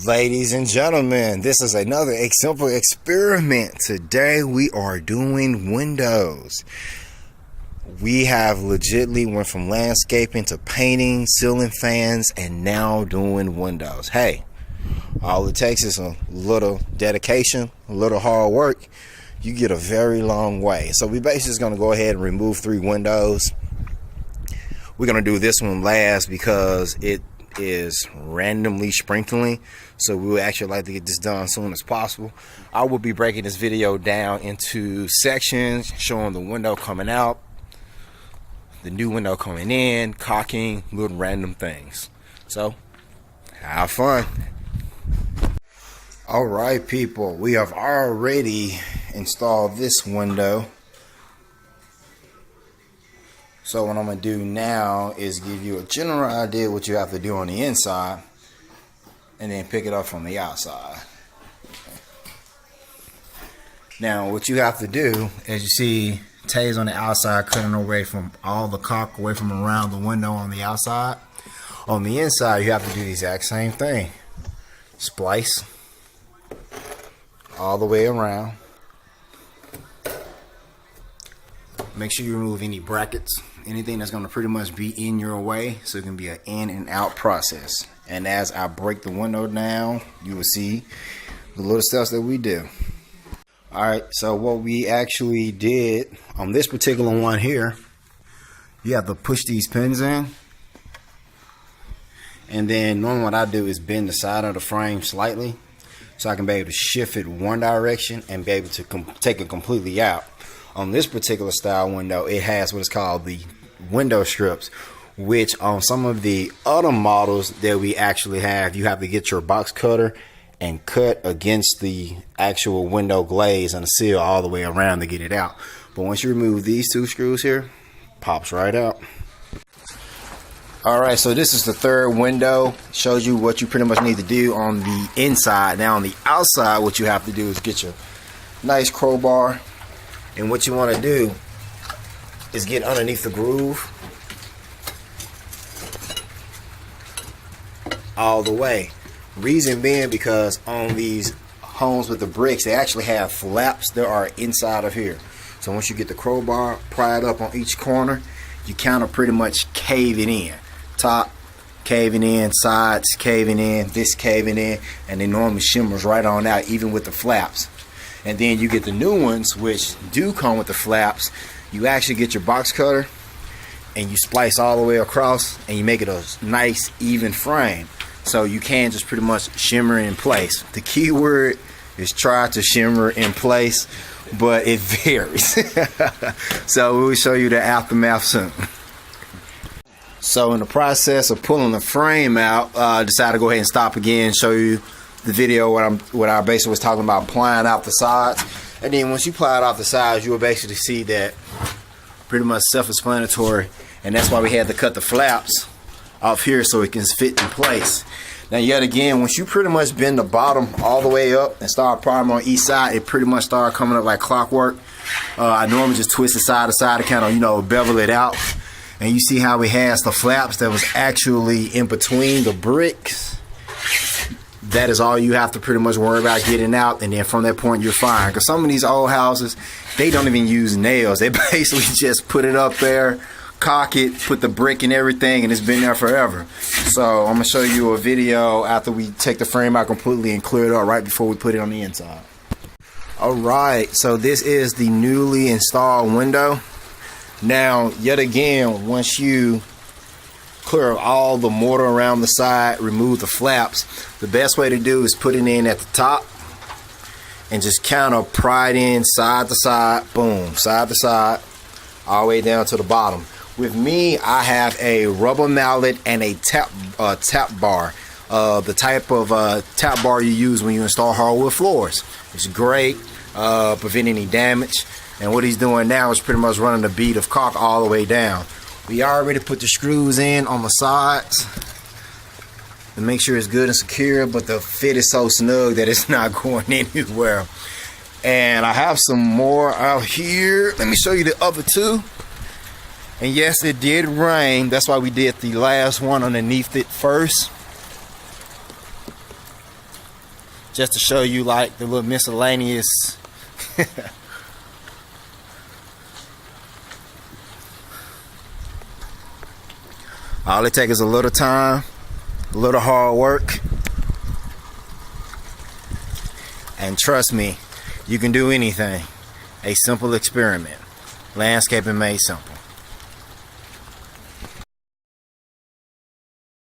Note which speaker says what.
Speaker 1: Ladies and gentlemen, this is another simple experiment. Today we are doing windows. We have legitly went from landscaping to painting, ceiling fans, and now doing windows. Hey, all it takes is a little dedication, a little hard work. You get a very long way. So we basically just going to go ahead and remove 3 windows. We're going to do this one last because it is randomly sprinkling, so we would actually like to get this done as soon as possible. I will be breaking this video down into sections, showing the window coming out, the new window coming in, caulking, little random things. So have fun. All right, people, we have already installed this window. So what I'm going to do now is give you a general idea what you have to do on the inside and then pick it up from the outside. Now what you have to do, as you see, Tay's on the outside cutting away from all the caulk away from around the window on the outside. On the inside you have to do the exact same thing. Splice all the way around. Make sure you remove any brackets, anything that's going to pretty much be in your way, so it can be an in and out process. And as I break the window down, you will see the little steps that we do. Alright, so what we actually did on this particular one here, you have to push these pins in. And then normally what I do is bend the side of the frame slightly, so I can be able to shift it one direction and be able to take it completely out. On this particular style window, it has what is called the window strips, which on some of the other models that we actually have, you have to get your box cutter and cut against the actual window glaze and the seal all the way around to get it out. But once you remove these 2 screws here, pops right out. Alright, so this is the 3rd window. Shows you what you pretty much need to do on the inside. Now on the outside, what you have to do is get your nice crowbar. And what you want to do is get underneath the groove all the way. Reason being because on these homes with the bricks, they actually have flaps that are inside of here. So once you get the crowbar pried up on each corner, you kind of pretty much cave it in. Top caving in, sides caving in, this caving in, and it normally shimmers right on out even with the flaps. And then you get the new ones, which do come with the flaps. You actually get your box cutter and you splice all the way across and you make it a nice even frame, so you can just pretty much shimmer in place. The key word is try to shimmer in place, but it varies. So we'll show you the aftermath soon. So in the process of pulling the frame out, I decided to go ahead and stop again, show you the video what I basically was talking about, applying out the sides. And then once you apply it off the sides, you will basically see that pretty much self-explanatory, and that's why we had to cut the flaps off here so it can fit in place. Now yet again, once you pretty much bend the bottom all the way up and start priming on each side, it pretty much started coming up like clockwork. I normally just twist it side to side to kind of, you know, bevel it out. And you see how it has the flaps that was actually in between the bricks. That is all you have to pretty much worry about getting out, and then from that point you're fine. Because some of these old houses, they don't even use nails. They basically just put it up there, caulk it, put the brick and everything, and it's been there forever. So I'm going to show you a video after we take the frame out completely and clear it up right before we put it on the inside. Alright, so this is the newly installed window. Now yet again, once you clear all the mortar around the side, remove the flaps, the best way to do is put it in at the top and just kind of pry it in side to side, boom, side to side, all the way down to the bottom. With me, I have a rubber mallet and a tap bar, the type of tap bar you use when you install hardwood floors. It's great, prevent any damage. And what he's doing now is pretty much running the bead of caulk all the way down. We already put the screws in on the sides to make sure it's good and secure, but the fit is so snug that it's not going anywhere. And I have some more out here. Let me show you the other 2. And yes, it did rain. That's why we did the last one underneath it first. just to show you like the little miscellaneous. All it takes is a little time, a little hard work, and trust me, you can do anything. A simple experiment. Landscaping made simple.